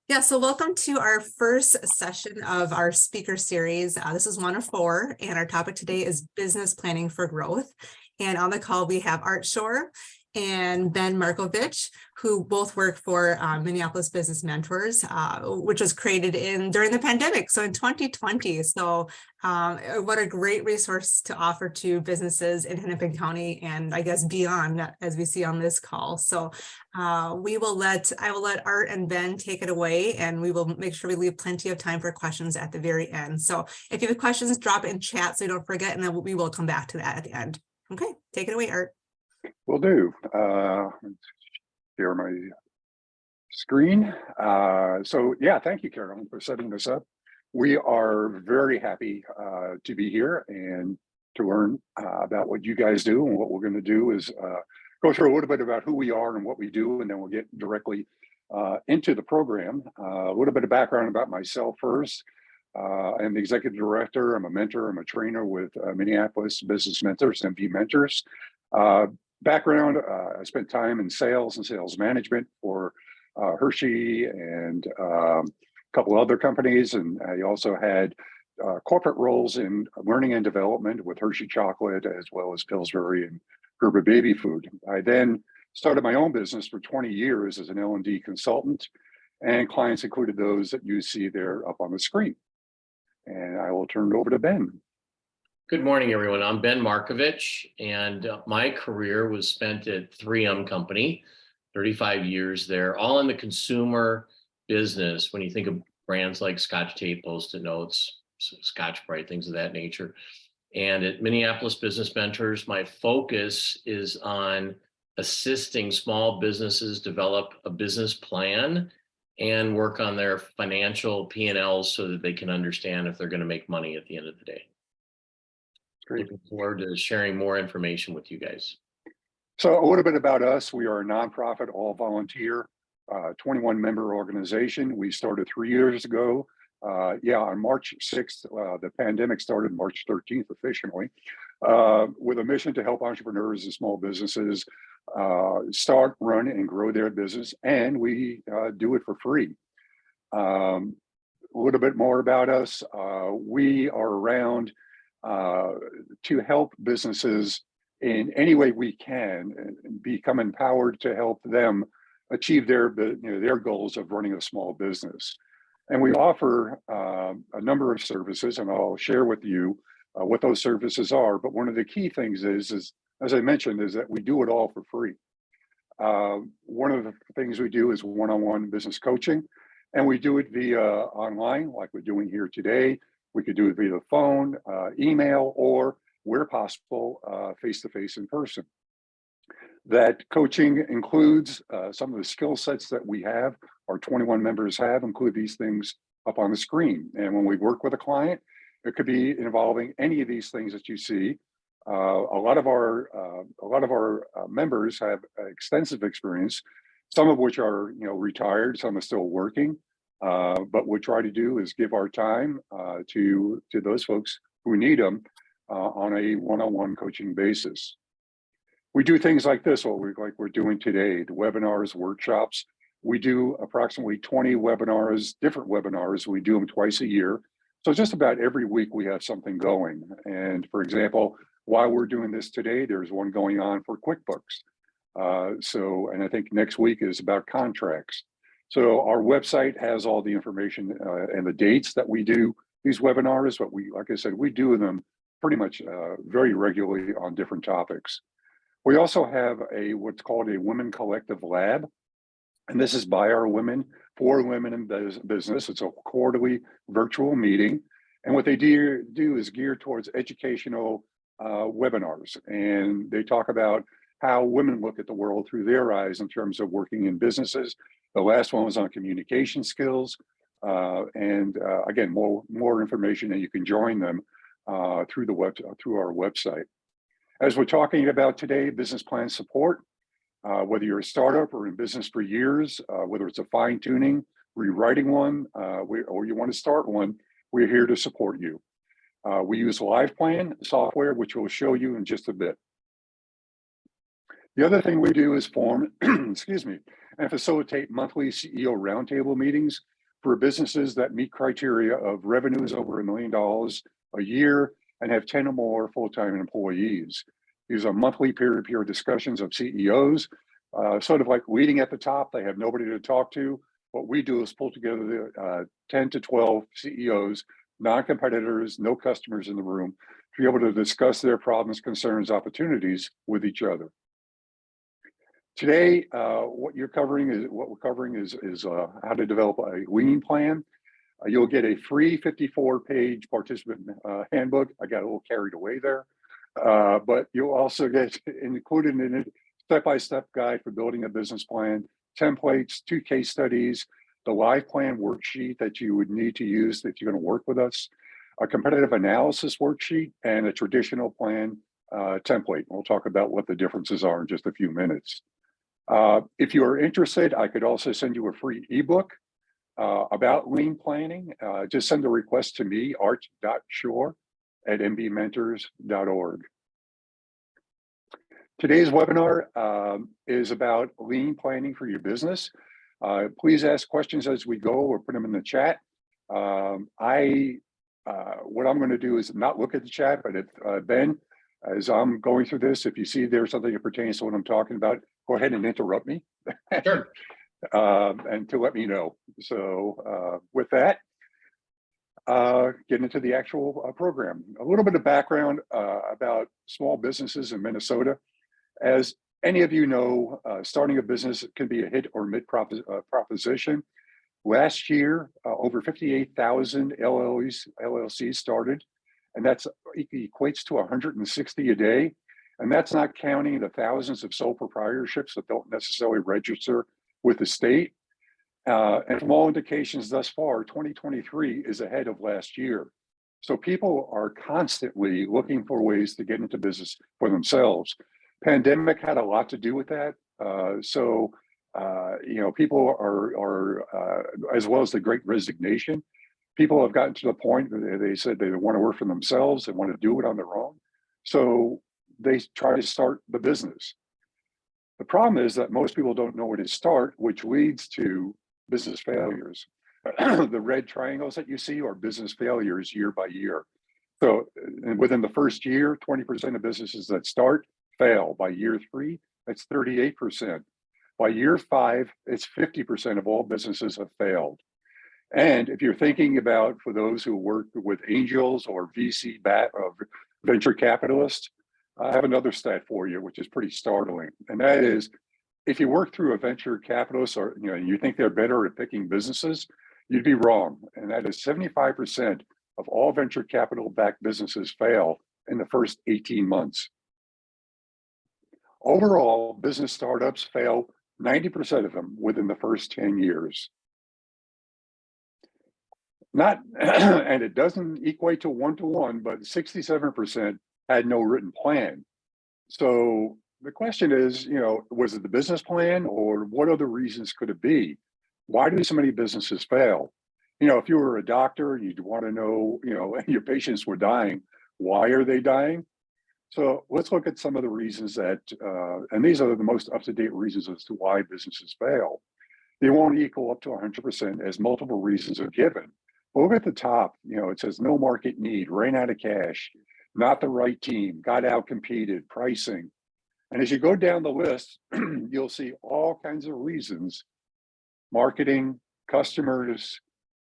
Yeah, so welcome to our first session of our speaker series. This is one of four, and our topic today is business planning for growth. And on the call, we have Art Shore and Ben Markovich, who both work for Minneapolis Business Mentors, which was created during the pandemic, so in 2020. So what a great resource to offer to businesses in Hennepin County and I guess beyond, as we see on this call. So I will let Art and Ben take it away, and we will make sure we leave plenty of time for questions at the very end. So if you have questions, drop it in chat so you don't forget, and then we will come back to that at the end. Okay, take it away, Art. Will do. Share my screen. So yeah, thank you, Carolyn, for setting this up. We are very happy to be here and to learn about what you guys do. And what we're going to do is go through a little bit about who we are and what we do, and then we'll get directly into the program. A little bit of background about myself first. I'm the executive director. I'm a mentor. I'm a trainer with Minneapolis Business Mentors, MB Mentors. Background, I spent time in sales and sales management for Hershey and a couple other companies. And I also had corporate roles in learning and development with Hershey Chocolate, as well as Pillsbury and Gerber Baby Food. I then started my own business for 20 years as an L&D consultant, and clients included those that you see there up on the screen. And I will turn it over to Ben. Good morning, everyone. I'm Ben Markovich, and my career was spent at 3M Company, 35 years there, all in the consumer business. When you think of brands like Scotch Tape, Post-it Notes, Scotch-Brite, things of that nature. And at Minneapolis Business Mentors, my focus is on assisting small businesses develop a business plan and work on their financial P&Ls so that they can understand if they're going to make money at the end of the day. Great. Looking forward to sharing more information with you guys. So a little bit about us. We are a nonprofit, all volunteer, 21 member organization. We started 3 years ago. On March 6th, the pandemic started March 13th officially, with a mission to help entrepreneurs and small businesses start, run, and grow their business. And we do it for free. A little bit more about us. We are around to help businesses in any way we can and become empowered to help them achieve their goals of running a small business. And we offer a number of services, and I'll share with you what those services are. But one of the key things is, as I mentioned, is that we do it all for free. One of the things we do is one-on-one business coaching, and we do it via online, like we're doing here today. We could do it via the phone, email, or where possible, face-to-face in person. That coaching includes some of the skill sets that we have, our 21 members have, include these things up on the screen. And when we work with a client, it could be involving any of these things that you see. A lot of our members have extensive experience, some of which are retired, some are still working. But what we try to do is give our time to those folks who need them on a one-on-one coaching basis. We do things like this, like we're doing today, the webinars, workshops. We do approximately 20 webinars, different webinars. We do them twice a year. So just about every week we have something going. And for example, while we're doing this today, there's one going on for QuickBooks. And I think next week is about contracts. So our website has all the information and the dates that we do these webinars, but like I said, we do them pretty much very regularly on different topics. We also have what's called a Women Collective Lab, and this is by our women, for women in business. It's a quarterly virtual meeting, and what they do is geared towards educational webinars, and they talk about how women look at the world through their eyes in terms of working in businesses. The last one was on communication skills, and again, more information, and you can join them through our website. As we're talking about today, business plan support, whether you're a startup or in business for years, whether it's a fine tuning, rewriting one, or you want to start one, we're here to support you. We use LivePlan software, which we'll show you in just a bit. The other thing we do is form, excuse me, and facilitate monthly CEO roundtable meetings. for businesses that meet criteria of revenues over $1 million a year and have 10 or more full-time employees. These are monthly peer-to-peer discussions of CEOs, sort of like leading at the top. They have nobody to talk to. What we do is pull together the 10 to 12 CEOs, non-competitors, no customers in the room, to be able to discuss their problems, concerns, opportunities with each other. Today, what we're covering is how to develop a lean plan. You'll get a free 54-page participant handbook. I got a little carried away there, but you'll also get included in it step-by-step guide for building a business plan, templates, 2 case studies, the live plan worksheet that you would need to use if you're going to work with us, a competitive analysis worksheet, and a traditional plan template. We'll talk about what the differences are in just a few minutes. If you are interested, I could also send you a free ebook about lean planning. Just send a request to me, art.shore@mbmentors.org. Today's webinar is about lean planning for your business. Please ask questions as we go or put them in the chat. What I'm going to do is not look at the chat, but if Ben, as I'm going through this, if you see there's something that pertains to what I'm talking about, go ahead and interrupt me. Sure. And to let me know. So with that, get into the actual program. A little bit of background about small businesses in Minnesota. As any of you know, starting a business can be a hit or miss proposition. Last year, over 58,000 LLCs started, and that equates to 160 a day. And that's not counting the thousands of sole proprietorships that don't necessarily register with the state. And from all indications thus far, 2023 is ahead of last year. So people are constantly looking for ways to get into business for themselves. Pandemic had a lot to do with that. People are as well as the Great Resignation, people have gotten to the point where they said they want to work for themselves, they want to do it on their own. So they try to start the business. The problem is that most people don't know where to start, which leads to business failures. The red triangles that you see are business failures year by year. So within the first year, 20% of businesses that start fail. By year 3, that's 38%. By year 5, it's 50% of all businesses have failed. And if you're thinking about, for those who work with angels or venture capitalists, I have another stat for you, which is pretty startling. And that is, if you work through a venture capitalist or you think they're better at picking businesses, you'd be wrong. And that is 75% of all venture capital-backed businesses fail in the first 18 months. Overall, business startups fail 90% of them within the first 10 years. And it doesn't equate to 1-to-1, but 67% had no written plan. So the question is, was it the business plan, or what other reasons could it be? Why do so many businesses fail? If you were a doctor, you'd want to know, your patients were dying. Why are they dying? So let's look at some of the reasons that, and these are the most up-to-date reasons as to why businesses fail. They won't equal up to 100% as multiple reasons are given. But look at the top, it says no market need, ran out of cash, not the right team, got outcompeted, pricing. And as you go down the list, you'll see all kinds of reasons: marketing, customers,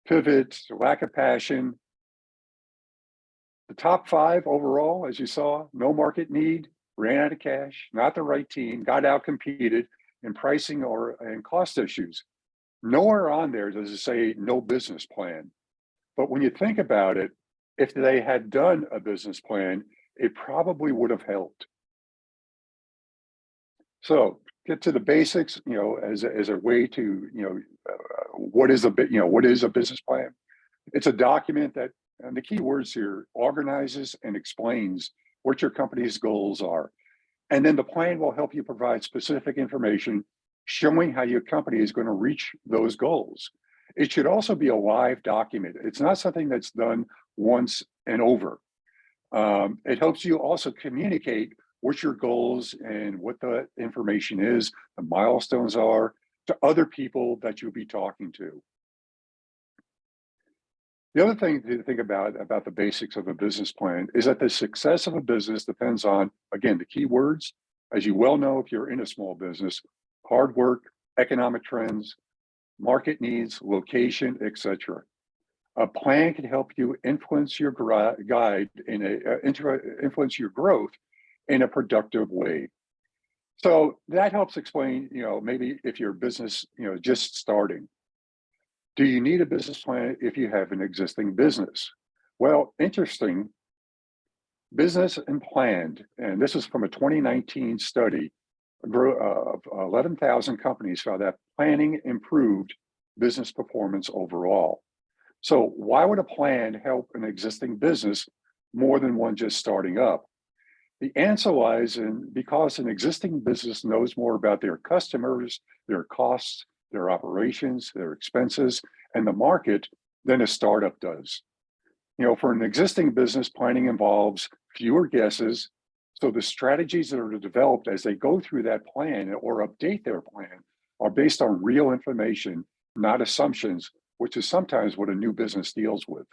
pivots, lack of passion. The top 5 overall, as you saw: no market need, ran out of cash, not the right team, got outcompeted, and pricing and cost issues. Nowhere on there does it say no business plan. But when you think about it, if they had done a business plan, it probably would have helped. So get to the basics, as a way to, what is a business plan? It's a document that, and the key words here, organizes and explains what your company's goals are. And then the plan will help you provide specific information showing how your company is going to reach those goals. It should also be a live document. It's not something that's done once and over. It helps you also communicate what your goals and what the information is, the milestones are, to other people that you'll be talking to. The other thing to think about the basics of a business plan is that the success of a business depends on, again, the key words, as you well know, if you're in a small business, hard work, economic trends, market needs, location, etc. A plan can help you influence your guide in influence your growth in a productive way. So that helps explain, maybe if your business, just starting. Do you need a business plan if you have an existing business? Well, interesting. Business and planned, and this is from a 2019 study of 11,000 companies found that planning improved business performance overall. So why would a plan help an existing business more than one just starting up? The answer lies in because an existing business knows more about their customers, their costs, their operations, their expenses, and the market than a startup does. For an existing business, planning involves fewer guesses. So the strategies that are developed as they go through that plan or update their plan are based on real information, not assumptions, which is sometimes what a new business deals with.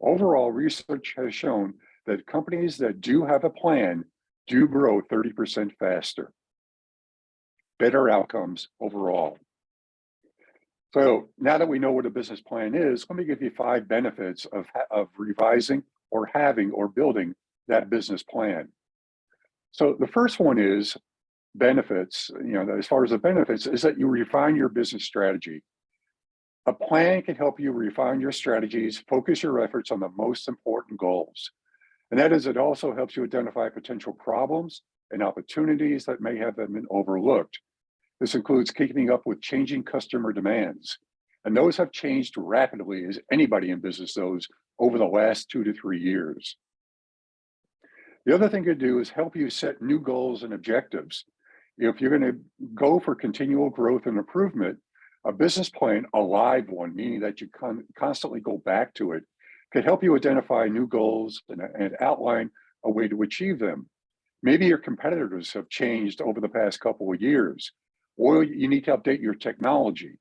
Overall, research has shown that companies that do have a plan do grow 30% faster. Better outcomes overall. So now that we know what a business plan is, let me give you 5 benefits of revising or having or building that business plan. So the first one is benefits, as far as the benefits, is that you refine your business strategy. A plan can help you refine your strategies, focus your efforts on the most important goals. And that is, it also helps you identify potential problems and opportunities that may have been overlooked. This includes keeping up with changing customer demands. And those have changed rapidly, as anybody in business knows, over the last 2 to 3 years. The other thing to do is help you set new goals and objectives. If you're going to go for continual growth and improvement, a business plan, a live one, meaning that you constantly go back to it, can help you identify new goals and outline a way to achieve them. Maybe your competitors have changed over the past couple of years, or you need to update your technology.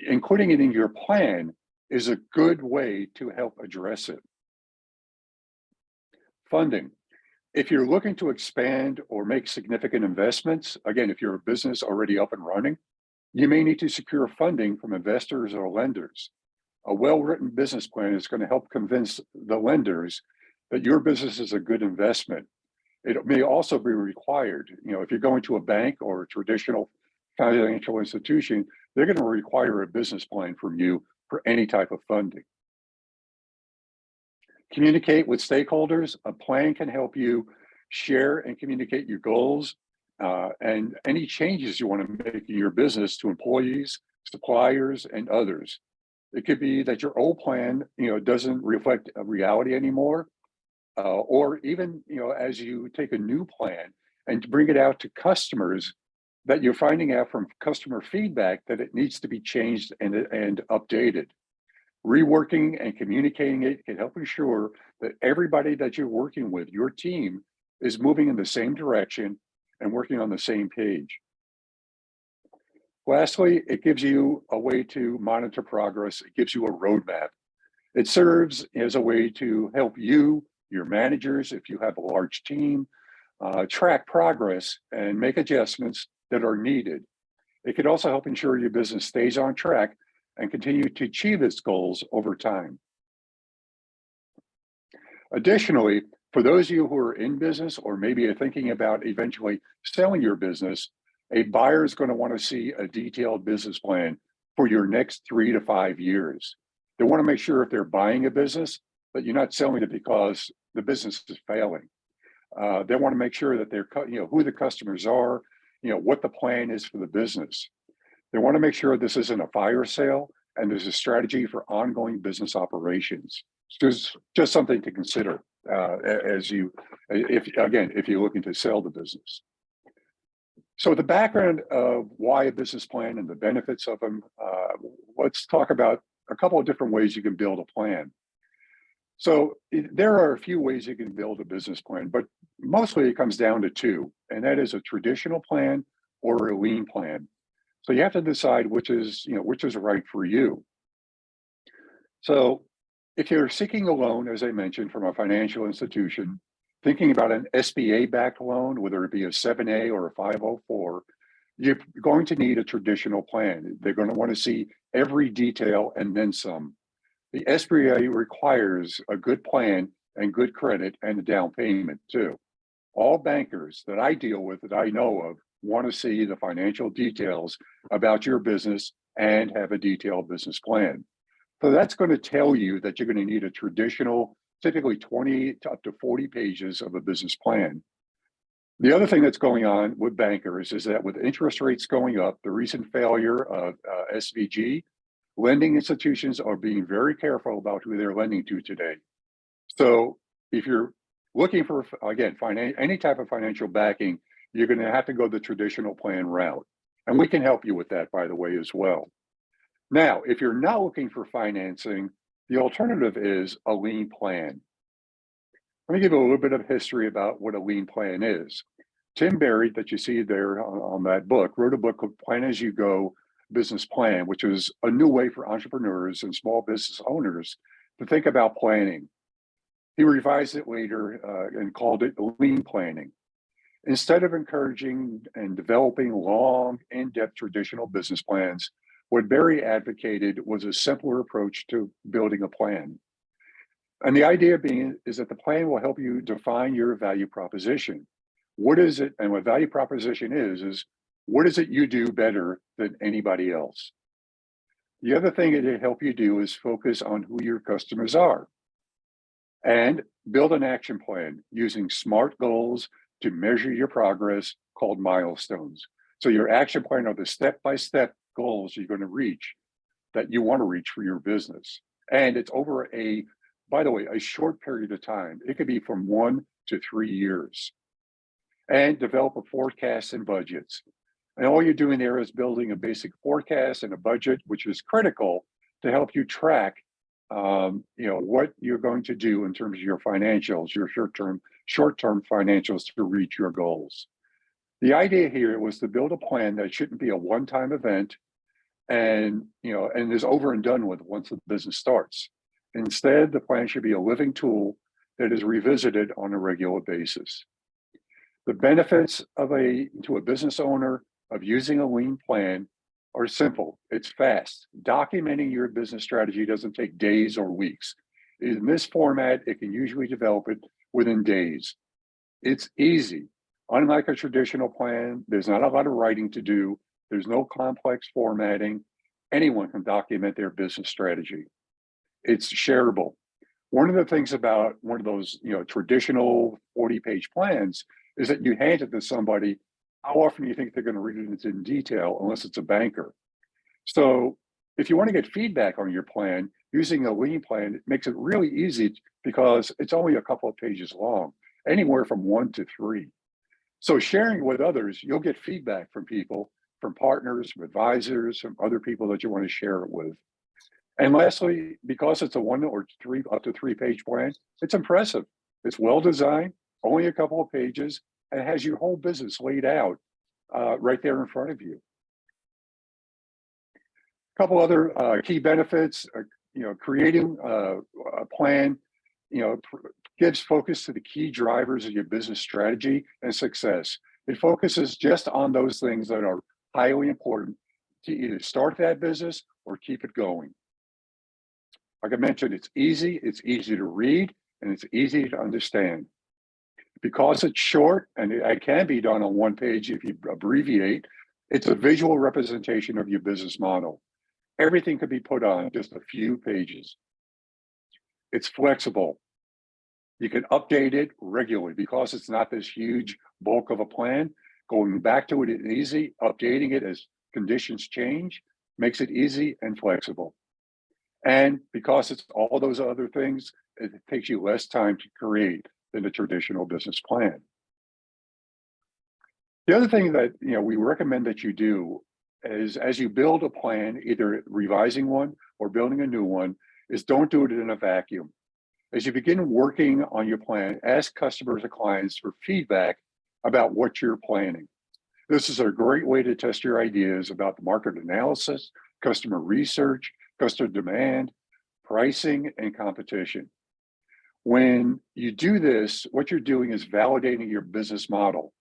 Including it in your plan is a good way to help address it. Funding. If you're looking to expand or make significant investments, again, if you're a business already up and running, you may need to secure funding from investors or lenders. A well-written business plan is going to help convince the lenders that your business is a good investment. It may also be required, if you're going to a bank or a traditional financial institution, they're going to require a business plan from you for any type of funding. Communicate with stakeholders. A plan can help you share and communicate your goals and any changes you want to make in your business to employees, suppliers, and others. It could be that your old plan, doesn't reflect a reality anymore, or even, as you take a new plan and bring it out to customers, that you're finding out from customer feedback that it needs to be changed and updated. Reworking and communicating it can help ensure that everybody that you're working with, your team, is moving in the same direction and working on the same page. Lastly, it gives you a way to monitor progress. It gives you a roadmap. It serves as a way to help you, your managers, if you have a large team, track progress and make adjustments that are needed. It could also help ensure your business stays on track and continue to achieve its goals over time. Additionally, for those of you who are in business or maybe are thinking about eventually selling your business, a buyer is going to want to see a detailed business plan for your next 3 to 5 years. They want to make sure if they're buying a business, that you're not selling it because the business is failing. They want to make sure that they're, who the customers are, what the plan is for the business. They want to make sure this isn't a fire sale and there's a strategy for ongoing business operations. It's just something to consider if you're looking to sell the business. So the background of why a business plan and the benefits of them, let's talk about a couple of different ways you can build a plan. So there are a few ways you can build a business plan, but mostly it comes down to 2, and that is a traditional plan or a lean plan. So you have to decide which is right for you. So if you're seeking a loan, as I mentioned, from a financial institution, thinking about an SBA-backed loan, whether it be a 7A or a 504, you're going to need a traditional plan. They're going to want to see every detail and then some. The SBA requires a good plan and good credit and a down payment too. All bankers that I deal with, that I know of, want to see the financial details about your business and have a detailed business plan. So that's going to tell you that you're going to need a traditional, typically 20 to up to 40 pages of a business plan. The other thing that's going on with bankers is that with interest rates going up, the recent failure of SVG, lending institutions are being very careful about who they're lending to today. So if you're looking for, again, any type of financial backing, you're going to have to go the traditional plan route. And we can help you with that, by the way, as well. Now, if you're not looking for financing, the alternative is a lien plan. Let me give you a little bit of history about what a lien plan is. Tim Berry, that you see there on that book, wrote a book called Plan As You Go Business Plan, which is a new way for entrepreneurs and small business owners to think about planning. He revised it later and called it lien planning. Instead of encouraging and developing long, in-depth traditional business plans, what Berry advocated was a simpler approach to building a plan. And the idea being is that the plan will help you define your value proposition. What is it? And what value proposition is what is it you do better than anybody else? The other thing it'll help you do is focus on who your customers are and build an action plan using SMART goals to measure your progress called milestones. So your action plan are the step-by-step goals you're going to reach that you want to reach for your business. And it's over by the way, a short period of time. It could be from 1 to 3 years. And develop a forecast and budgets. And all you're doing there is building a basic forecast and a budget, which is critical to help you track what you're going to do in terms of your financials, your short-term financials to reach your goals. The idea here was to build a plan that shouldn't be a one-time event and is over and done with once the business starts. Instead, the plan should be a living tool that is revisited on a regular basis. The benefits to a business owner of using a lien plan are simple. It's fast. Documenting your business strategy doesn't take days or weeks. In this format, it can usually develop it within days. It's easy. Unlike a traditional plan, there's not a lot of writing to do. There's no complex formatting. Anyone can document their business strategy. It's shareable. One of the things about one of those traditional 40-page plans is that you hand it to somebody. How often do you think they're going to read it in detail unless it's a banker? So if you want to get feedback on your plan, using a lien plan, it makes it really easy because it's only a couple of pages long, anywhere from 1 to 3. So sharing with others, you'll get feedback from people, from partners, from advisors, from other people that you want to share it with. And lastly, because it's a 1 or 3 up to 3 page plan, it's impressive. It's well designed, only a couple of pages, and it has your whole business laid out right there in front of you. A couple other key benefits, creating a plan, gives focus to the key drivers of your business strategy and success. It focuses just on those things that are highly important to either start that business or keep it going. Like I mentioned, it's easy to read, and it's easy to understand. Because it's short and it can be done on 1 page if you abbreviate, it's a visual representation of your business model. Everything could be put on just a few pages. It's flexible. You can update it regularly because it's not this huge bulk of a plan. Going back to it is easy. Updating it as conditions change makes it easy and flexible. And because it's all those other things, it takes you less time to create than a traditional business plan. The other thing that we recommend that you do is, as you build a plan, either revising one or building a new one, is don't do it in a vacuum. As you begin working on your plan, ask customers or clients for feedback about what you're planning. This is a great way to test your ideas about the market analysis, customer research, customer demand, pricing, and competition. When you do this, what you're doing is validating your business model,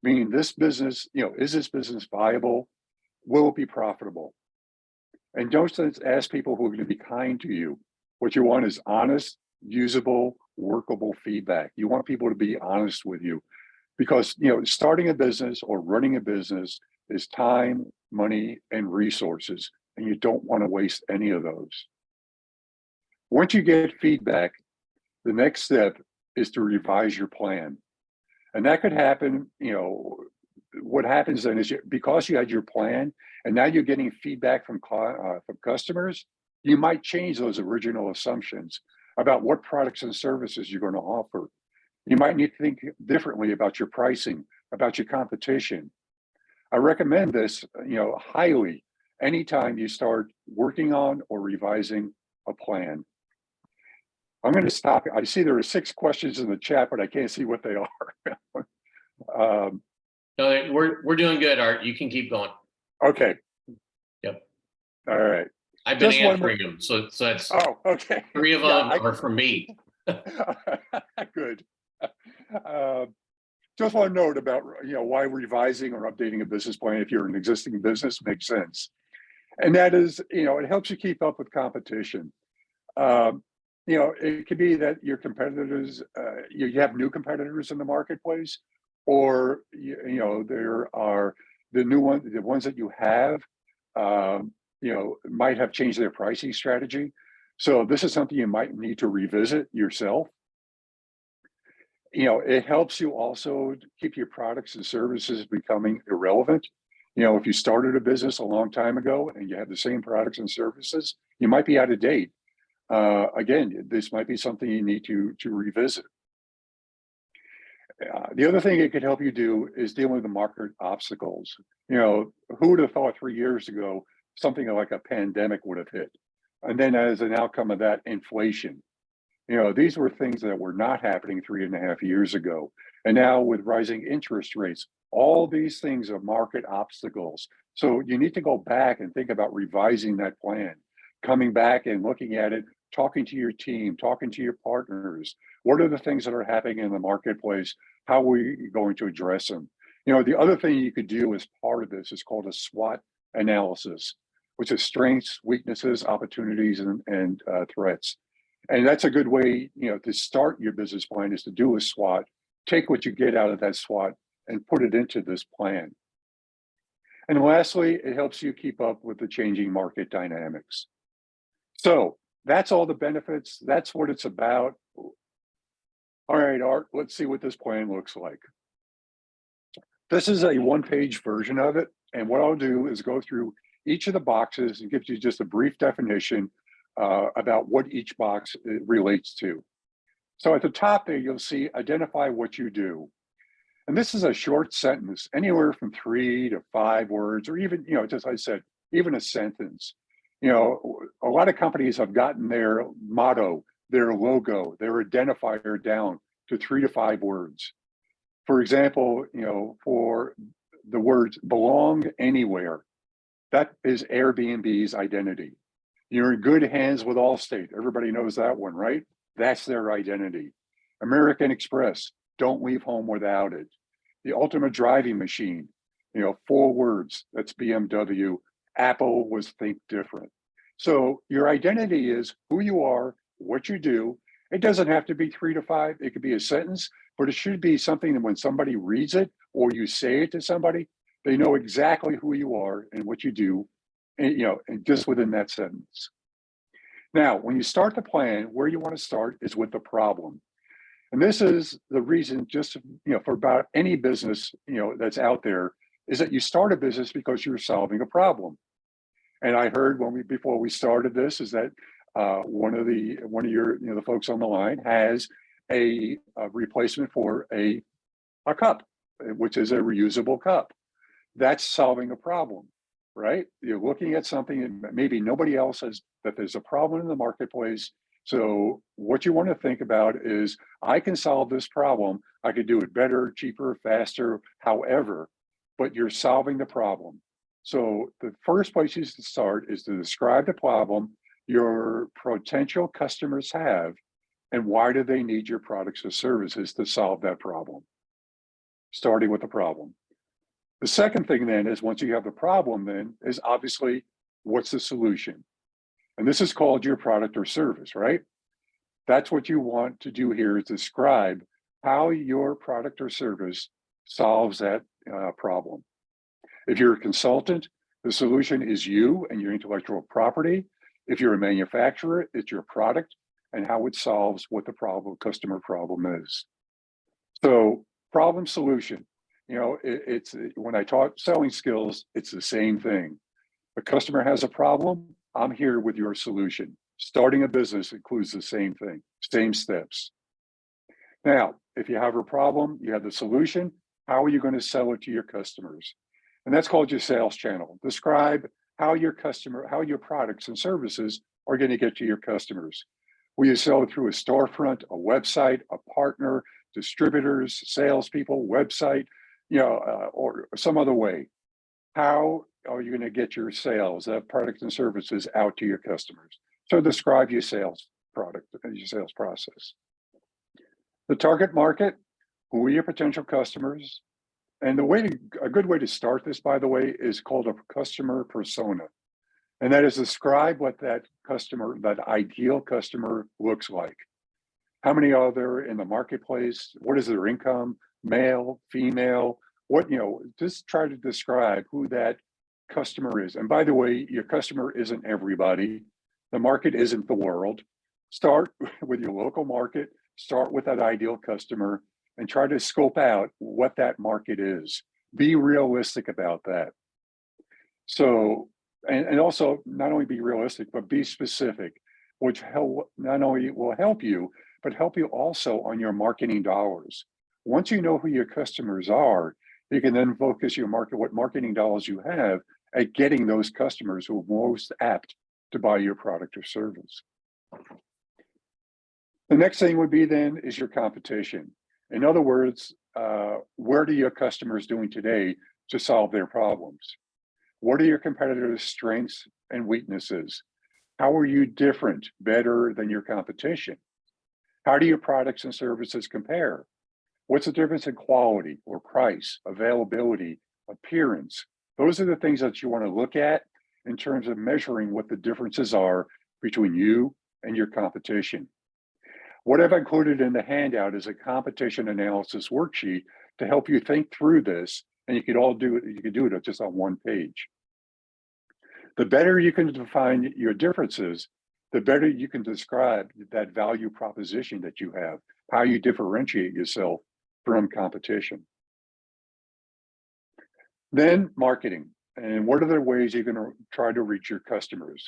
meaning this business, is this business viable? Will it be profitable? And don't just ask people who are going to be kind to you. What you want is honest, usable, workable feedback. You want people to be honest with you because, starting a business or running a business is time, money, and resources, and you don't want to waste any of those. Once you get feedback, the next step is to revise your plan. And that could happen, what happens then is because you had your plan and now you're getting feedback from customers, you might change those original assumptions about what products and services you're going to offer. You might need to think differently about your pricing, about your competition. I recommend this, highly anytime you start working on or revising a plan. I'm going to stop. I see there are 6 questions in the chat, but I can't see what they are. No, we're doing good, Art. You can keep going. Okay. Yep. All right. I've been Just one answering them, so that's Oh, okay. 3 of them are from me. Good. Just want to note about why revising or updating a business plan if you're an existing business makes sense, and that is it helps you keep up with competition. It could be that your competitors, you have new competitors in the marketplace, or there are the ones that you have, might have changed their pricing strategy. So this is something you might need to revisit yourself. It helps you also keep your products and services becoming irrelevant. If you started a business a long time ago and you have the same products and services, you might be out of date. Again, this might be something you need to revisit. The other thing it could help you do is dealing with the market obstacles. Who would have thought 3 years ago something like a pandemic would have hit? And then as an outcome of that, inflation. These were things that were not happening 3.5 years ago. And now with rising interest rates, all these things are market obstacles. So you need to go back and think about revising that plan, coming back and looking at it, talking to your team, talking to your partners. What are the things that are happening in the marketplace? How are we going to address them? The other thing you could do as part of this is called a SWOT analysis, which is strengths, weaknesses, opportunities, and threats. And that's a good way, to start your business plan is to do a SWOT, take what you get out of that SWOT and put it into this plan. And lastly, it helps you keep up with the changing market dynamics. So that's all the benefits. That's what it's about. All right, Art, let's see what this plan looks like. This is a 1-page version of it. And what I'll do is go through each of the boxes and give you just a brief definition about what each box relates to. So at the top there, you'll see identify what you do. And this is a short sentence, anywhere from 3 to 5 words, or even, just like I said, even a sentence. A lot of companies have gotten their motto, their logo, their identifier down to 3 to 5 words. For example, for the words belong anywhere, that is Airbnb's identity. You're in good hands with Allstate. Everybody knows that one, right? That's their identity. American Express, don't leave home without it. The ultimate driving machine, 4 words, that's BMW. Apple was think different. So your identity is who you are, what you do. It doesn't have to be 3 to 5. It could be a sentence, but it should be something that when somebody reads it or you say it to somebody, they know exactly who you are and what you do, and just within that sentence. Now, when you start the plan, where you want to start is with the problem. And this is the reason, just for about any business that's out there, is that you start a business because you're solving a problem. And I heard before we started this is that one of your the folks on the line has a replacement for a cup, which is a reusable cup. That's solving a problem, right? You're looking at something that maybe nobody else has, that there's a problem in the marketplace. So what you want to think about is, I can solve this problem. I could do it better, cheaper, faster, however, but you're solving the problem. So the first place you should start is to describe the problem, your potential customers have, and why do they need your products or services to solve that problem? Starting with the problem. The second thing then is, once you have the problem, then is obviously what's the solution? And this is called your product or service, right? That's what you want to do here, is describe how your product or service solves that problem. If you're a consultant, the solution is you and your intellectual property. If you're a manufacturer, it's your product and how it solves what the customer problem is. So problem solution, it's when I talk selling skills, it's the same thing. The customer has a problem, I'm here with your solution. Starting a business includes the same thing, same steps. Now, if you have a problem, you have the solution, how are you going to sell it to your customers? And that's called your sales channel. Describe how your products and services are going to get to your customers. Will you sell it through a storefront, a website, a partner, distributors, salespeople, website, or some other way? How are you going to get your sales, products and services out to your customers? So describe your sales product, your sales process. The target market, who are your potential customers? And a good way to start this, by the way, is called a customer persona. And that is describe what that ideal customer looks like. How many are there in the marketplace? What is their income? Male, female? Just try to describe who that customer is. And by the way, your customer isn't everybody. The market isn't the world. Start with your local market, start with that ideal customer, and try to scope out what that market is. Be realistic about that. So, and also not only be realistic, but be specific, which not only will help you, but help you also on your marketing dollars. Once you know who your customers are, you can then focus what marketing dollars you have at getting those customers who are most apt to buy your product or service. The next thing would be then is your competition. In other words, what are your customers doing today to solve their problems? What are your competitors' strengths and weaknesses? How are you different, better than your competition? How do your products and services compare? What's the difference in quality or price, availability, appearance? Those are the things that you want to look at in terms of measuring what the differences are between you and your competition. What I've included in the handout is a competition analysis worksheet to help you think through this, and you could do it just on one page. The better you can define your differences, the better you can describe that value proposition that you have, how you differentiate yourself from competition. Then marketing, and what are the ways you're going to try to reach your customers?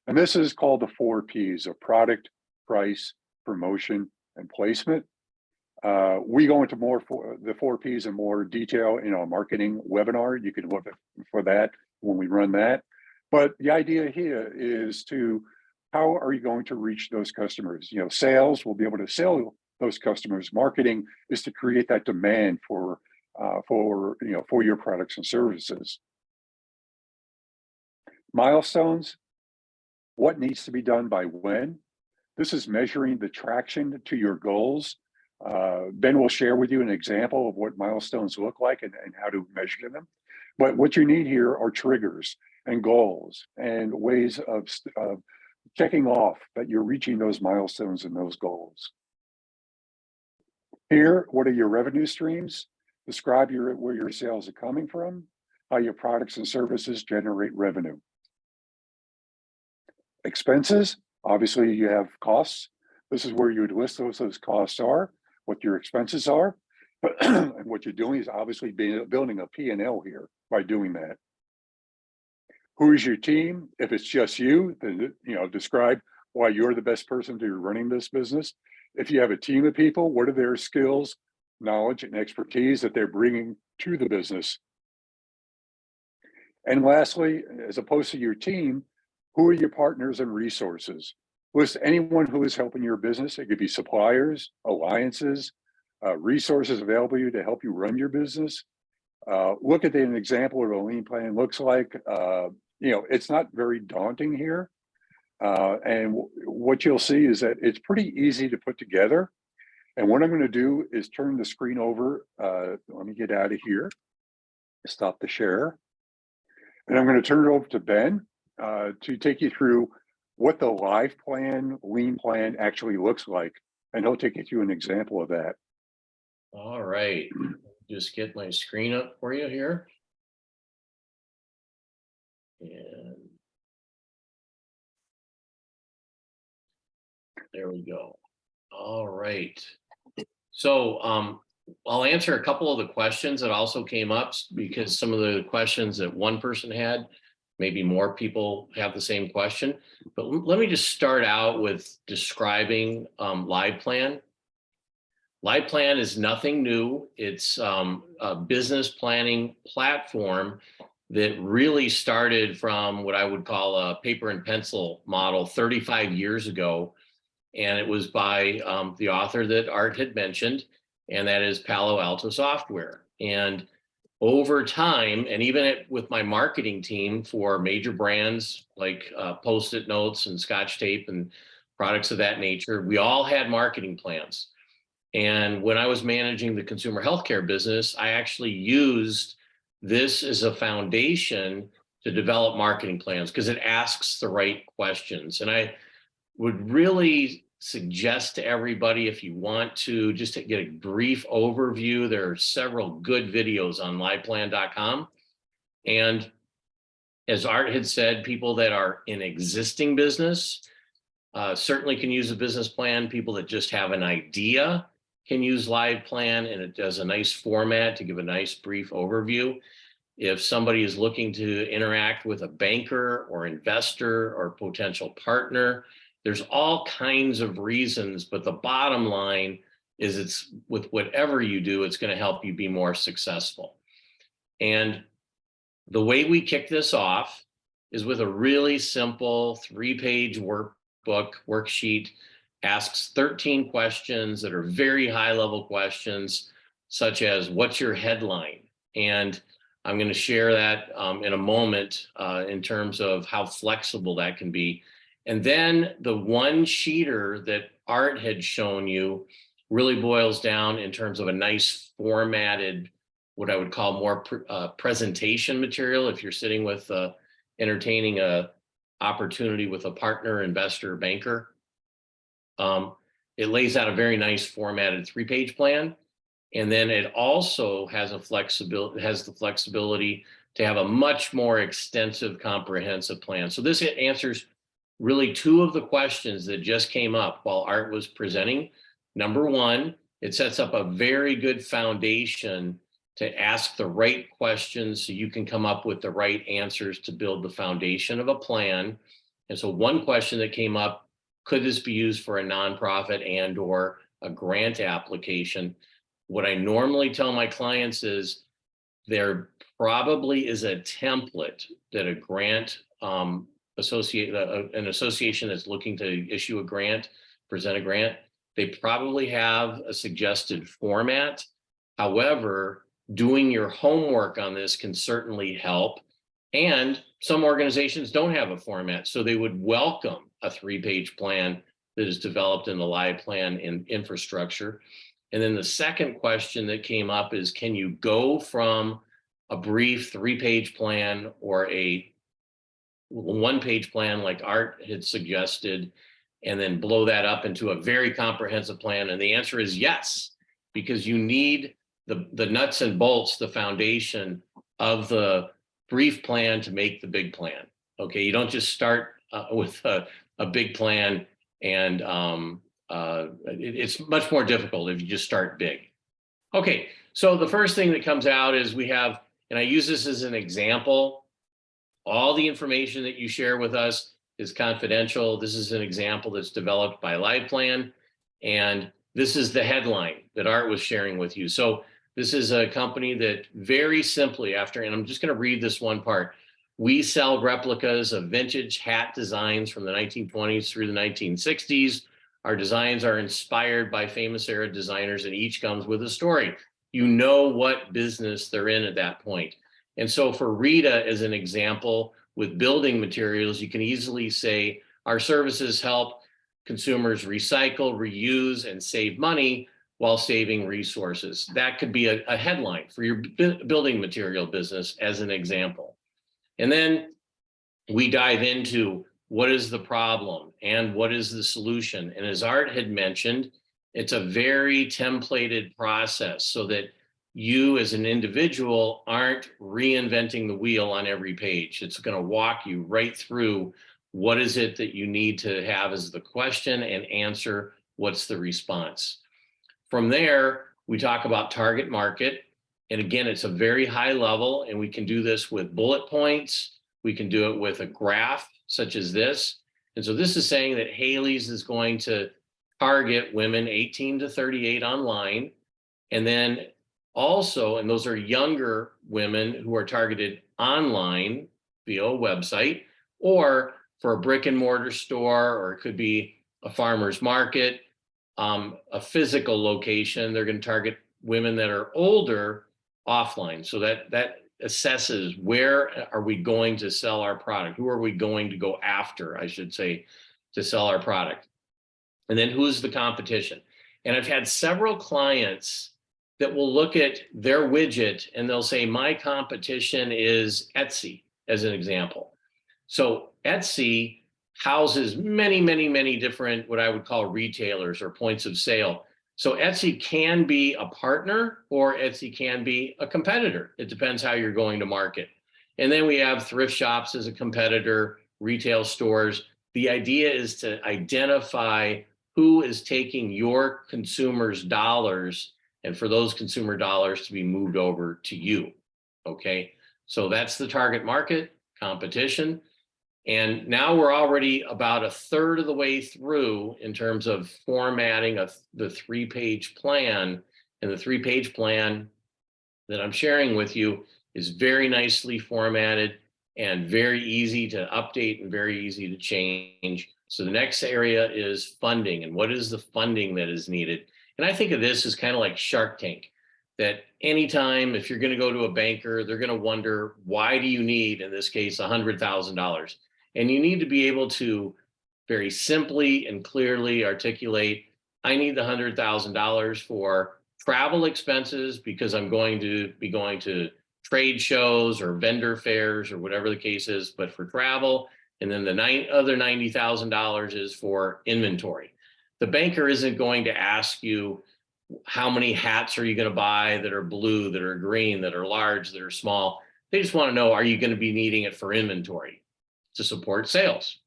And this is called the 4 Ps of product, price, promotion, and placement. We go into the 4 Ps in more detail in our marketing webinar. You can look for that when we run that. But the idea here is how are you going to reach those customers? Sales will be able to sell those customers. Marketing is to create that demand for your products and services. Milestones, what needs to be done by when? This is measuring the traction to your goals. Ben will share with you an example of what milestones look like and how to measure them. But what you need here are triggers and goals and ways of checking off that you're reaching those milestones and those goals. Here, what are your revenue streams? Describe where your sales are coming from, how your products and services generate revenue. Expenses, obviously you have costs. This is where you would list those costs are, what your expenses are. And what you're doing is obviously building a P&L here by doing that. Who is your team? If it's just you, then describe why you're the best person to be running this business. If you have a team of people, what are their skills, knowledge, and expertise that they're bringing to the business? And lastly, as opposed to your team, who are your partners and resources? List anyone who is helping your business. It could be suppliers, alliances, resources available to you to help you run your business. Look at an example of what a lean plan looks like. It's not very daunting here. And what you'll see is that it's pretty easy to put together. And what I'm going to do is turn the screen over. Let me get out of here, stop the share. And I'm going to turn it over to Ben to take you through what the live plan, lean plan actually looks like. And he'll take you through an example of that. All right, just get my screen up for you here. And there we go. All right. So I'll answer a couple of the questions that also came up, because some of the questions that one person had, maybe more people have the same question. But let me just start out with describing Live Plan. Live Plan is nothing new. It's a business planning platform that really started from what I would call a paper and pencil model 35 years ago. And it was by the author that Art had mentioned, and that is Palo Alto Software. And over time, and even with my marketing team for major brands like Post-it notes and Scotch tape and products of that nature, we all had marketing plans. And when I was managing the consumer healthcare business, I actually used this as a foundation to develop marketing plans because it asks the right questions. And I would really suggest to everybody, if you want to just to get a brief overview, there are several good videos on liveplan.com. And as Art had said, people that are in existing business certainly can use a business plan. People that just have an idea can use Live Plan, and it does a nice format to give a nice brief overview. If somebody is looking to interact with a banker or investor or potential partner, there's all kinds of reasons, but the bottom line is it's with whatever you do, it's going to help you be more successful. And the way we kick this off is with a really simple 3-page worksheet, asks 13 questions that are very high level questions, such as what's your headline? And I'm going to share that in a moment in terms of how flexible that can be. And then the one sheeter that Art had shown you really boils down in terms of a nice formatted, what I would call more presentation material. If you're sitting with entertaining a opportunity with a partner, investor, banker, it lays out a very nice formatted 3-page plan. And then it also has the flexibility to have a much more extensive, comprehensive plan. So this answers really 2 of the questions that just came up while Art was presenting. Number one, it sets up a very good foundation to ask the right questions so you can come up with the right answers to build the foundation of a plan. And so one question that came up, could this be used for a nonprofit and or a grant application? What I normally tell my clients is there probably is a template that a grant an association that's looking to issue a grant, present a grant, they probably have a suggested format. However, doing your homework on this can certainly help. And some organizations don't have a format, so they would welcome a 3-page plan that is developed in the Live Plan in infrastructure. And then the second question that came up is, can you go from a brief 3-page plan or a 1-page plan like Art had suggested, and then blow that up into a very comprehensive plan? And the answer is yes, because you need the nuts and bolts, the foundation of the brief plan to make the big plan. Okay, you don't just start with a big plan, and it's much more difficult if you just start big. Okay, so the first thing that comes out is we have, and I use this as an example, all the information that you share with us is confidential. This is an example that's developed by Live Plan, and this is the headline that Art was sharing with you. So this is a company that very simply and I'm just going to read this one part. We sell replicas of vintage hat designs from the 1920s through the 1960s. Our designs are inspired by famous era designers, and each comes with a story. You know what business they're in at that point. And so for Rita, as an example, with building materials, you can easily say, Our services help consumers recycle, reuse, and save money while saving resources. That could be a headline for your building material business as an example. And then we dive into what is the problem and what is the solution. And as Art had mentioned, it's a very templated process so that you as an individual aren't reinventing the wheel on every page. It's going to walk you right through what is it that you need to have as the question and answer what's the response. From there, we talk about target market. And again, it's a very high level, and we can do this with bullet points. We can do it with a graph such as this. And so this is saying that Haley's is going to target women 18 to 38 online. And then also, and those are younger women who are targeted online via a website, or for a brick and mortar store, or it could be a farmer's market, a physical location. They're going to target women that are older offline. So that assesses where are we going to sell our product? Who are we going to go after, I should say, to sell our product? And then who's the competition? And I've had several clients that will look at their widget and they'll say, my competition is Etsy, as an example. So Etsy houses many, many, many different, what I would call retailers or points of sale. So Etsy can be a partner or Etsy can be a competitor. It depends how you're going to market. And then we have thrift shops as a competitor, retail stores. The idea is to identify who is taking your consumers' dollars and for those consumer dollars to be moved over to you. Okay, so that's the target market, competition. And now we're already about a third of the way through in terms of formatting the 3-page plan. And the 3-page plan that I'm sharing with you is very nicely formatted and very easy to update and very easy to change. So the next area is funding, and what is the funding that is needed? And I think of this as kind of like Shark Tank, that anytime if you're going to go to a banker, they're going to wonder, why do you need, in this case, $100,000? And you need to be able to very simply and clearly articulate, I need the $100,000 for travel expenses because I'm going to be going to trade shows or vendor fairs or whatever the case is, but for travel. And then the other $90,000 is for inventory. The banker isn't going to ask you, how many hats are you going to buy that are blue, that are green, that are large, that are small? They just want to know, are you going to be needing it for inventory to support sales?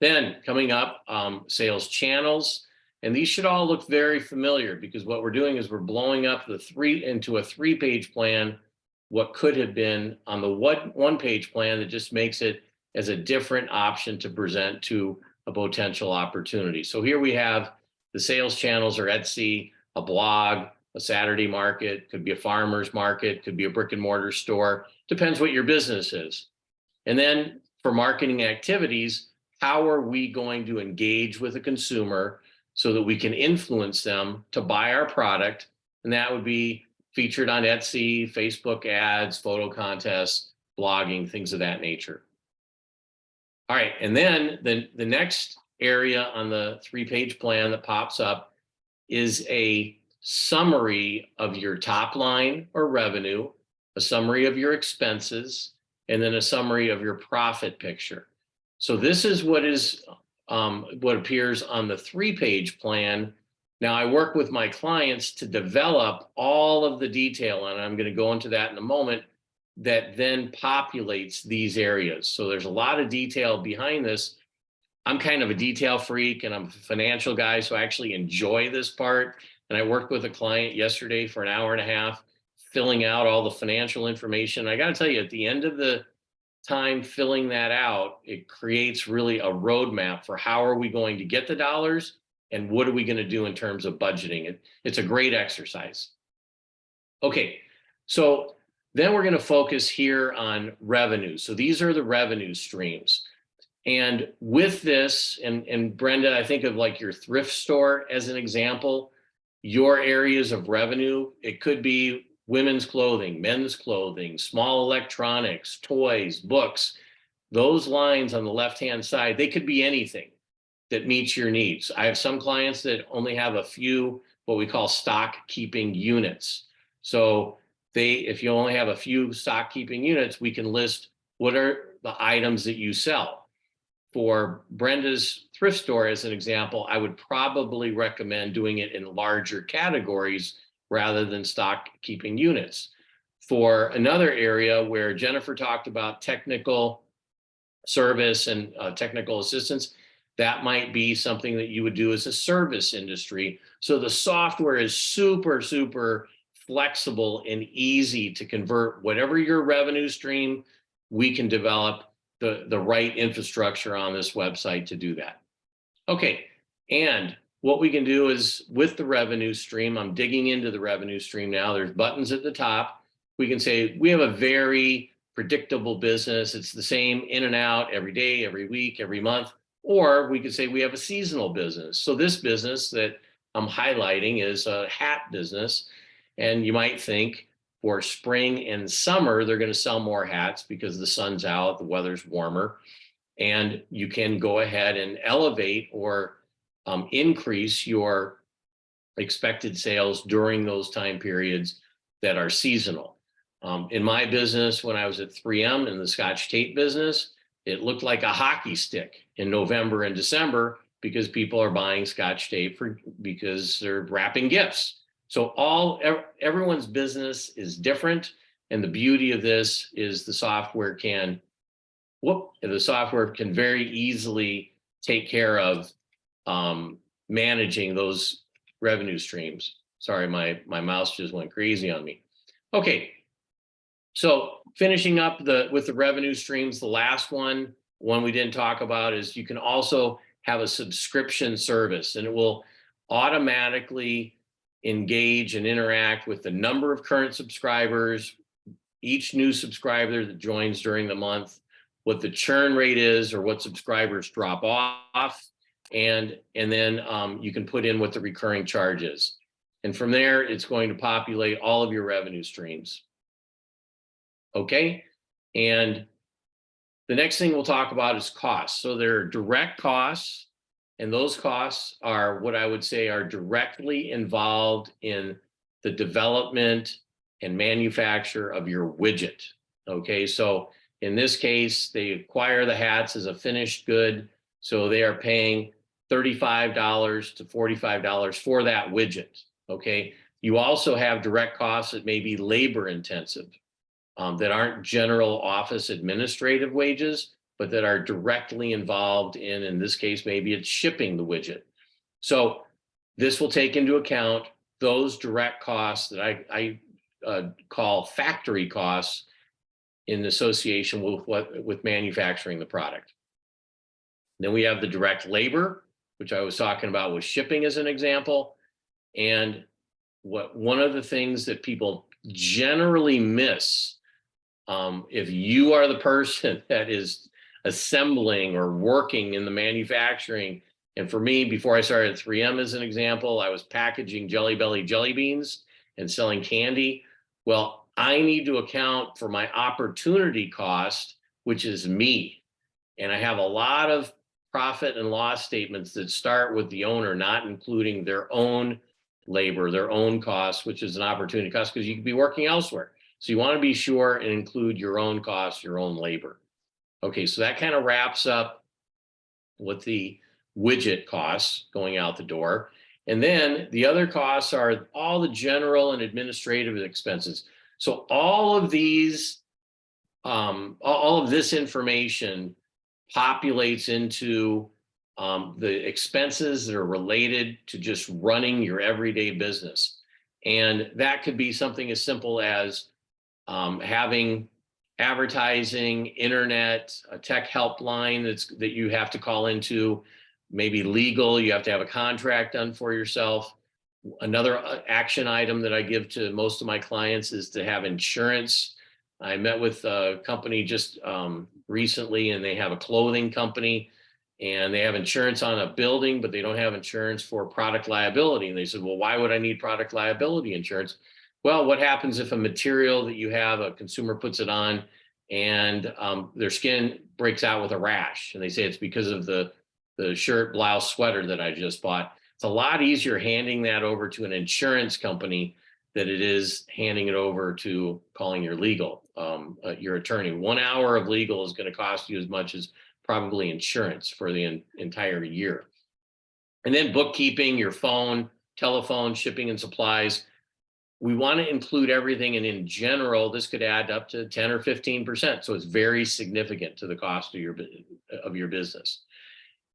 Then coming up, sales channels. And these should all look very familiar because what we're doing is we're blowing up into a 3-page plan, what could have been on the 1-page plan that just makes it as a different option to present to a potential opportunity. So here we have the sales channels are Etsy, a blog, a Saturday market, could be a farmer's market, could be a brick and mortar store, depends what your business is. And then for marketing activities, how are we going to engage with a consumer so that we can influence them to buy our product? And that would be featured on Etsy, Facebook ads, photo contests, blogging, things of that nature. All right, and then the next area on the 3-page plan that pops up is a summary of your top line or revenue, a summary of your expenses, and then a summary of your profit picture. So this is what appears on the 3-page plan. Now I work with my clients to develop all of the detail, and I'm going to go into that in a moment, that then populates these areas. So there's a lot of detail behind this. I'm kind of a detail freak and I'm a financial guy, so I actually enjoy this part. And I worked with a client yesterday for an hour and a half, filling out all the financial information. I got to tell you, at the end of the time filling that out, it creates really a roadmap for how are we going to get the dollars and what are we going to do in terms of budgeting. It's a great exercise. Okay, so then we're going to focus here on revenue. So these are the revenue streams. And with this, and Brenda, I think of like your thrift store as an example, your areas of revenue, it could be women's clothing, men's clothing, small electronics, toys, books. those lines on the left-hand side, they could be anything that meets your needs. I have some clients that only have a few, what we call stock keeping units. So if you only have a few stock keeping units, we can list what are the items that you sell. For Brenda's thrift store, as an example, I would probably recommend doing it in larger categories rather than stock keeping units. For another area where Jennifer talked about technical service and technical assistance, that might be something that you would do as a service industry. So the software is super, super flexible and easy to convert whatever your revenue stream. We can develop the right infrastructure on this website to do that. Okay, and what we can do is with the revenue stream, I'm digging into the revenue stream now. There's buttons at the top. We can say we have a very predictable business. It's the same in and out every day, every week, every month. Or we could say we have a seasonal business. So this business that I'm highlighting is a hat business. And you might think for spring and summer, they're going to sell more hats because the sun's out, the weather's warmer. And you can go ahead and elevate or increase your expected sales during those time periods that are seasonal. In my business, when I was at 3M in the Scotch tape business, it looked like a hockey stick in November and December because people are buying Scotch tape because they're wrapping gifts. So everyone's business is different. And the beauty of this is the software can very easily take care of managing those revenue streams. Sorry, my mouse just went crazy on me. Okay, so finishing up with the revenue streams, the last one we didn't talk about is you can also have a subscription service, and it will automatically engage and interact with the number of current subscribers, each new subscriber that joins during the month, what the churn rate is or what subscribers drop off, and then you can put in what the recurring charge is. And from there, it's going to populate all of your revenue streams. Okay, and the next thing we'll talk about is costs. So there are direct costs, and those costs are what I would say are directly involved in the development and manufacture of your widget. Okay, so in this case, they acquire the hats as a finished good, so they are paying $35 to $45 for that widget. Okay, you also have direct costs that may be labor intensive. That aren't general office administrative wages, but that are directly involved in this case, maybe it's shipping the widget. So this will take into account those direct costs that I call factory costs in association with manufacturing the product. Then we have the direct labor, which I was talking about with shipping as an example. And one of the things that people generally miss, if you are the person that is assembling or working in the manufacturing, and for me, before I started at 3M as an example, I was packaging Jelly Belly jelly beans and selling candy. Well, I need to account for my opportunity cost, which is me. And I have a lot of profit and loss statements that start with the owner not including their own labor, their own costs, which is an opportunity cost because you could be working elsewhere. So you want to be sure and include your own costs, your own labor. Okay, so that kind of wraps up with the widget costs going out the door. And then the other costs are all the general and administrative expenses. So all of these, all of this information populates into the expenses that are related to just running your everyday business. And that could be something as simple as having advertising, internet, a tech helpline that you have to call into, maybe legal, you have to have a contract done for yourself. Another action item that I give to most of my clients is to have insurance. I met with a company just recently, and they have a clothing company, and they have insurance on a building, but they don't have insurance for product liability. And they said, well, why would I need product liability insurance? Well, what happens if a material that you have, a consumer puts it on and their skin breaks out with a rash. And they say it's because of the shirt, blouse, sweater that I just bought. It's a lot easier handing that over to an insurance company than it is handing it over to calling your legal, your attorney. 1 hour of legal is going to cost you as much as probably insurance for the entire year. And then bookkeeping, your phone, telephone, shipping and supplies. We want to include everything, and in general, this could add up to 10 or 15%. So it's very significant to the cost of your business.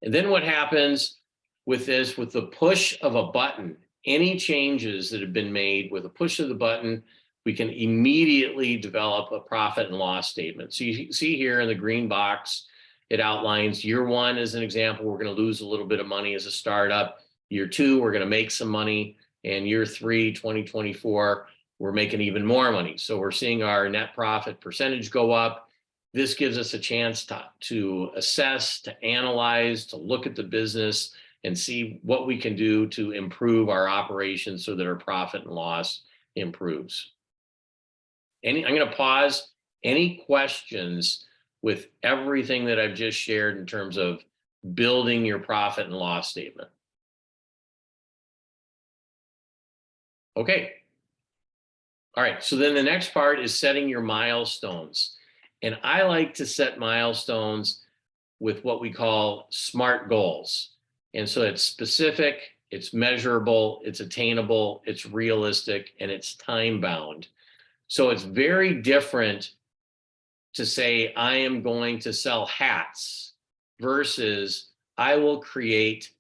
And then what happens with this, with the push of a button, any changes that have been made with a push of the button, we can immediately develop a profit and loss statement. So you see here in the green box, it outlines year 1 as an example. We're going to lose a little bit of money as a startup. Year 2, we're going to make some money. And year 3, 2024, we're making even more money. So we're seeing our net profit percentage go up. This gives us a chance to assess, to analyze, to look at the business and see what we can do to improve our operations so that our profit and loss improves. I'm going to pause. Any questions with everything that I've just shared in terms of building your profit and loss statement? Okay. All right. So then the next part is setting your milestones. And I like to set milestones with what we call SMART goals. And so it's specific, it's measurable, it's attainable, it's realistic, and it's time bound. So it's very different to say, I am going to sell hats versus I will create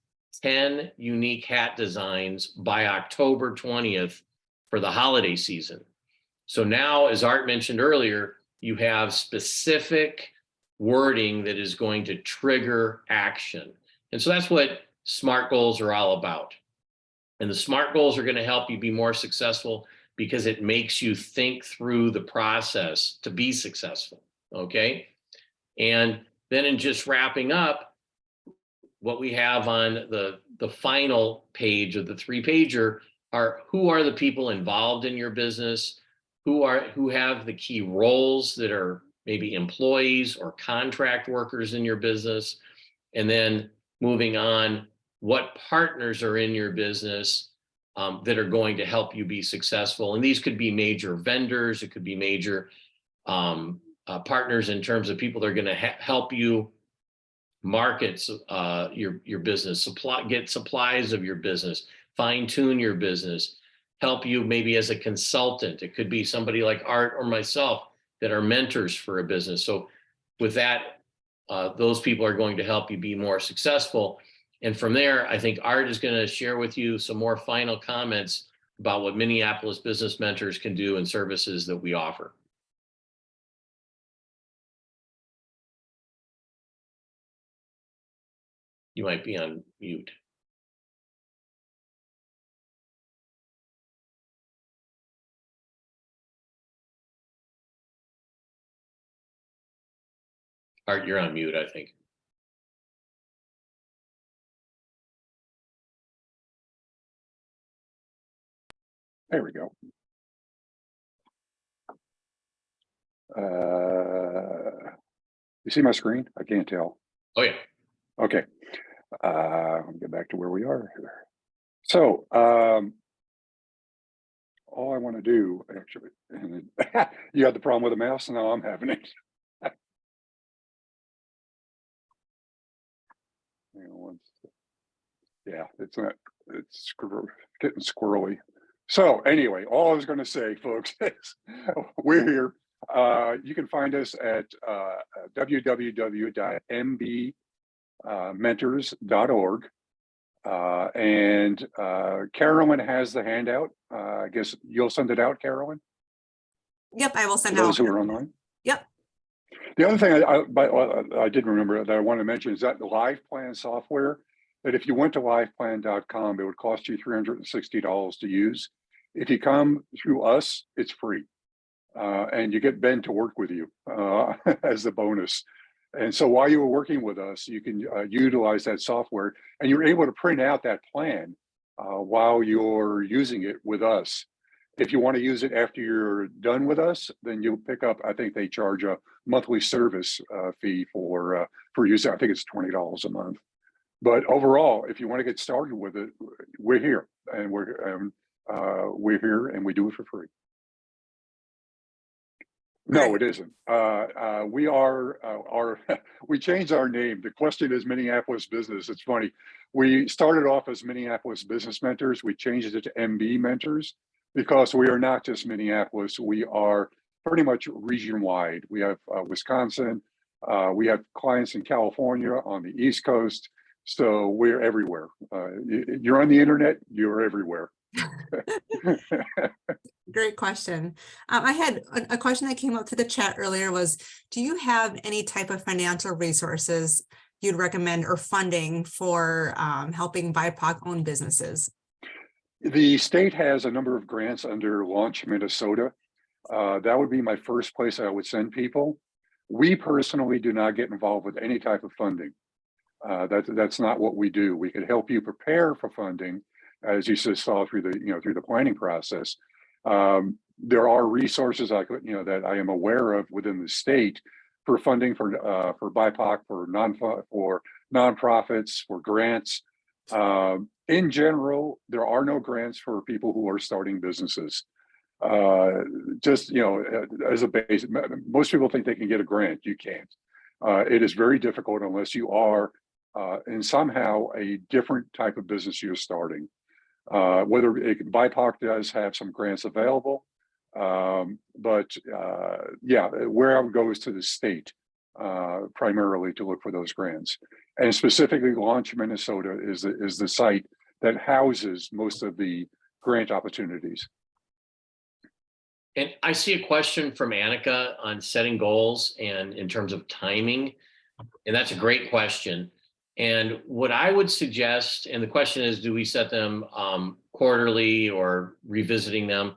10 unique hat designs by October 20th for the holiday season. So now, as Art mentioned earlier, you have specific wording that is going to trigger action. And so that's what SMART goals are all about. And the SMART goals are going to help you be more successful because it makes you think through the process to be successful. Okay. And then in just wrapping up, what we have on the final page of the 3-pager are who are the people involved in your business, who have the key roles that are maybe employees or contract workers in your business. And then moving on, what partners are in your business that are going to help you be successful. And these could be major vendors, it could be major partners in terms of people that are going to help you market your business, get supplies of your business, fine tune your business, help you maybe as a consultant. It could be somebody like Art or myself that are mentors for a business. So with that, those people are going to help you be more successful. And from there, I think Art is going to share with you some more final comments about what Minneapolis Business Mentors can do and services that we offer. You might be on mute. Art, you're on mute, I think. There we go. You see my screen? I can't tell. Oh, yeah. Okay. Let me get back to where we are here. So all I want to do, actually, and you had the problem with the mouse, now I'm having it. Yeah, it's getting squirrely. So anyway, all I was going to say, folks, is we're here. You can find us at www.mbmentors.org. And Carolyn has the handout. I guess you'll send it out, Carolyn? Yep, I will send For out. those who are online? Yep. The other thing I did remember that I want to mention is that the LivePlan software, that if you went to liveplan.com, it would cost you $360 to use. If you come through us, it's free. And you get Ben to work with you as the bonus. And so while you were working with us, you can utilize that software, and you're able to print out that plan while you're using it with us. If you want to use it after you're done with us, then you'll pick up, I think they charge a monthly service fee for use. I think it's $20 a month. But overall, if you want to get started with it, we're here, and we're here and we do it for free. No, it isn't. We are we changed our name. The question is Minneapolis Business. It's funny. We started off as Minneapolis Business Mentors. We changed it to MB Mentors because we are not just Minneapolis. We are pretty much region wide. We have Wisconsin. We have clients in California, on the East Coast. So we're everywhere. You're on the internet, you're everywhere. Great question. I had a question that came up to the chat earlier was, do you have any type of financial resources you'd recommend or funding for helping BIPOC-owned businesses? The state has a number of grants under Launch Minnesota. That would be my first place I would send people. We personally do not get involved with any type of funding. That's not what we do. We could help you prepare for funding, as you saw through the planning process. There are resources that I am aware of within the state for funding for BIPOC, for nonprofits, for grants. In general, there are no grants for people who are starting businesses. Just as a base, most people think they can get a grant. You can't. It is very difficult unless you are in somehow a different type of business you're starting. BIPOC does have some grants available, but where I would go is to the state primarily to look for those grants. And specifically, Launch Minnesota is the site that houses most of the grant opportunities. And I see a question from Annika on setting goals and in terms of timing, and that's a great question. And what I would suggest, and the question is, do we set them quarterly or revisiting them?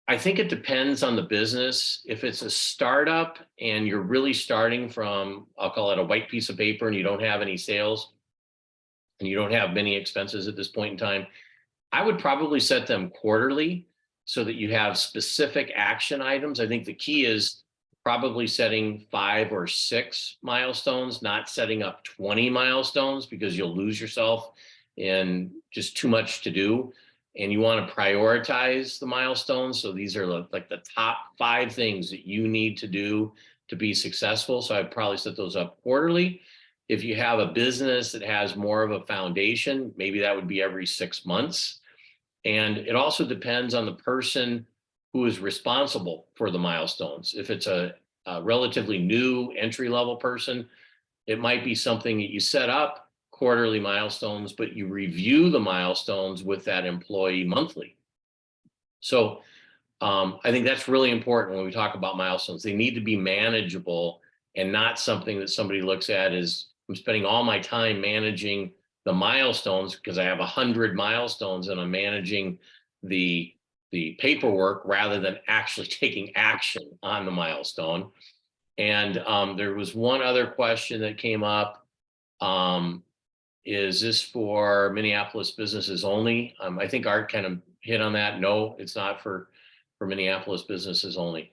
I think it depends on the business. If it's a startup and you're really starting from, I'll call it a white piece of paper, and you don't have any sales and you don't have many expenses at this point in time, I would probably set them quarterly so that you have specific action items. I think the key is probably setting 5 or 6 milestones, not setting up 20 milestones, because you'll lose yourself in just too much to do. And you want to prioritize the milestones. So these are like the top 5 things that you need to do to be successful. So I'd probably set those up quarterly. If you have a business that has more of a foundation, maybe that would be every 6 months. And it also depends on the person who is responsible for the milestones. If it's a relatively new entry-level person, it might be something that you set up quarterly milestones, but you review the milestones with that employee monthly. So I think that's really important when we talk about milestones. They need to be manageable and not something that somebody looks at as, I'm spending all my time managing the milestones because I have 100 milestones and I'm managing the paperwork rather than actually taking action on the milestone. And there was one other question that came up. Is this for Minneapolis businesses only? I think Art kind of hit on that. No, it's not for Minneapolis businesses only.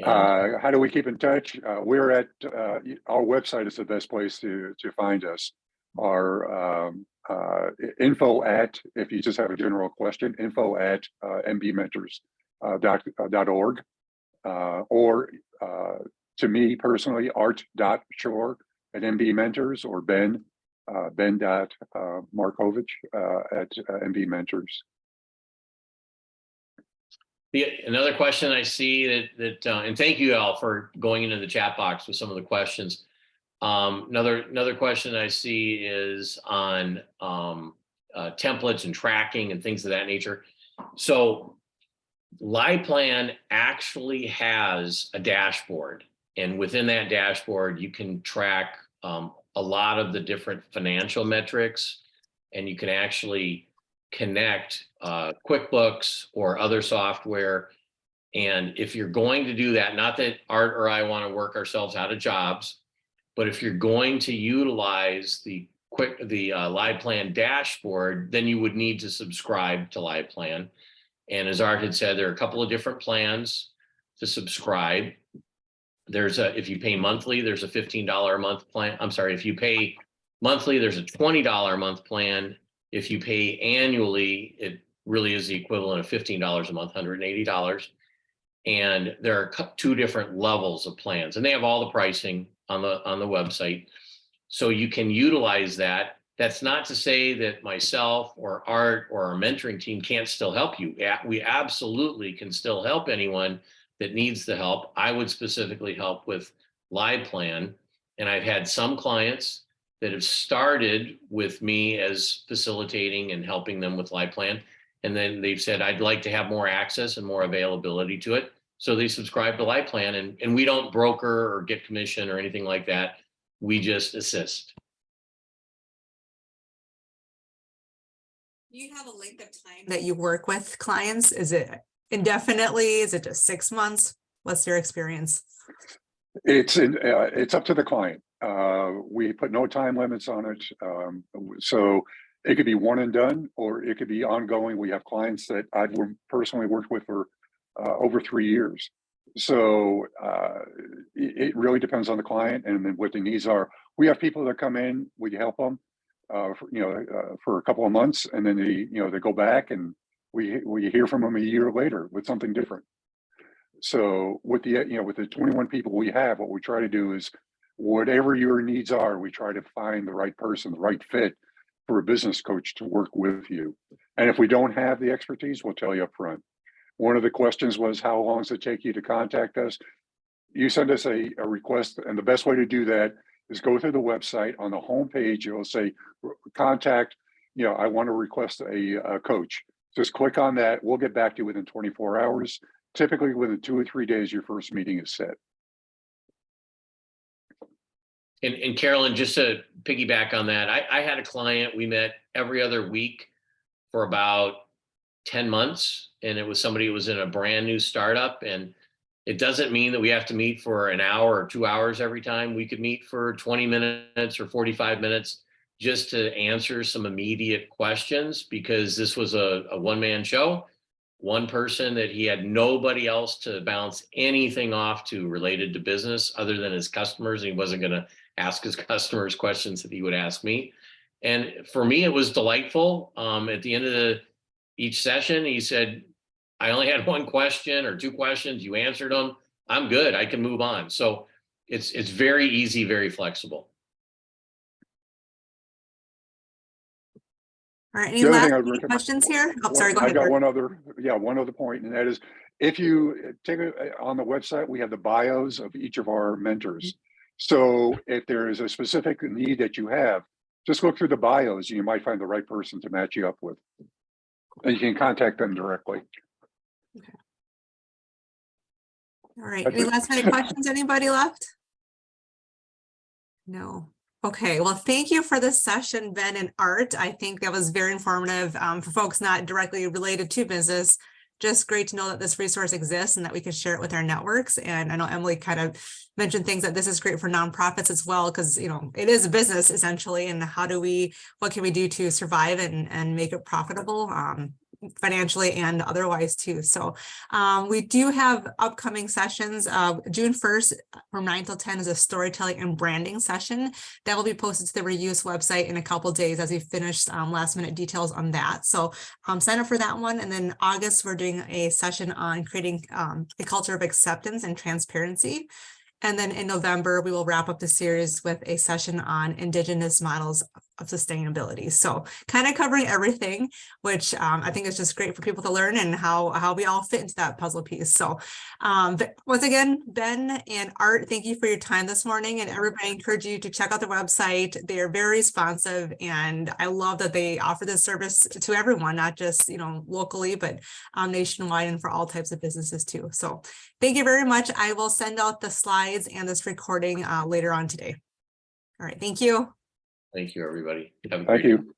How do we keep in touch? We're at our website is the best place to find us. Our info at, if you just have a general question, info at mbmentors.org, or to me personally, art.shore at MB Mentors, or ben.markovich at MB Mentors. Another question I see that and thank you all for going into the chat box with some of the questions. Another question I see is on templates and tracking and things of that nature. So LivePlan actually has a dashboard, and within that dashboard, you can track a lot of the different financial metrics, and you can actually connect QuickBooks or other software. And if you're going to do that, not that Art or I want to work ourselves out of jobs, but if you're going to utilize the Live Plan dashboard, then you would need to subscribe to Live Plan. And as Art had said, there are a couple of different plans to subscribe. If you pay monthly, there's a $15 a month plan. I'm sorry, if you pay monthly, there's a $20 a month plan. If you pay annually, it really is the equivalent of $15 a month, $180. And there are two different levels of plans, and they have all the pricing on the website. So you can utilize that. That's not to say that myself or Art or our mentoring team can't still help you. We absolutely can still help anyone that needs the help. I would specifically help with Live Plan. And I've had some clients that have started with me as facilitating and helping them with Live Plan. And then they've said, I'd like to have more access and more availability to it. So they subscribe to Live Plan, and we don't broker or get commission or anything like that. We just assist. Do you have a length of time that you work with clients? Is it indefinitely? Is it just 6 months? What's your experience? It's up to the client. We put no time limits on it. So it could be one and done, or it could be ongoing. We have clients that I've personally worked with for over 3 years. So it really depends on the client and then what the needs are. We have people that come in, we help them for a couple of months, and then they go back and we hear from them a year later with something different. So with the 21 people we have, what we try to do is whatever your needs are, we try to find the right person, the right fit for a business coach to work with you. And if we don't have the expertise, we'll tell you up front. One of the questions was, how long does it take you to contact us? You send us a request, and the best way to do that is go through the website. On the home page, it'll say contact, I want to request a coach. Just click on that. We'll get back to you within 24 hours. Typically within 2 or 3 days, your first meeting is set. And Carolyn, just to piggyback on that, I had a client, we met every other week for about 10 months, and it was somebody who was in a brand new startup. And it doesn't mean that we have to meet for an hour or 2 hours every time. We could meet for 20 minutes or 45 minutes just to answer some immediate questions, because this was a one-man show, one person that he had nobody else to bounce anything off to related to business other than his customers. And he wasn't going to ask his customers questions that he would ask me. And for me, it was delightful. At the end of each session, he said, I only had one question or two questions. You answered them. I'm good. I can move on. So it's very easy, very flexible. All right. Any last questions here? Oh, sorry. Go ahead. I got one other point, and that is, if you take on the website, we have the bios of each of our mentors. So if there is a specific need that you have, just look through the bios and you might find the right person to match you up with. And you can contact them directly. Okay. All right. Any last minute questions? Anybody left? No. Okay. Well, thank you for this session, Ben and Art. I think that was very informative for folks not directly related to business. Just great to know that this resource exists and that we can share it with our networks. And I know Emily kind of mentioned things that this is great for nonprofits as well, because, it is a business essentially. And what can we do to survive and make it profitable? Financially and otherwise too. So we do have upcoming sessions. June 1st from 9 till 10 is a storytelling and branding session that will be posted to the Reuse website in a couple of days as we finish last minute details on that. So sign up for that one. And then August, we're doing a session on creating a culture of acceptance and transparency. And then in November, we will wrap up the series with a session on Indigenous models of sustainability. So kind of covering everything, which I think is just great for people to learn and how we all fit into that puzzle piece. So once again, Ben and Art, thank you for your time this morning. And everybody, I encourage you to check out the website. They are very responsive. And I love that they offer this service to everyone, not just, locally, but nationwide and for all types of businesses too. So thank you very much. I will send out the slides and this recording later on today. All right. Thank you. Thank you, everybody. Thank you.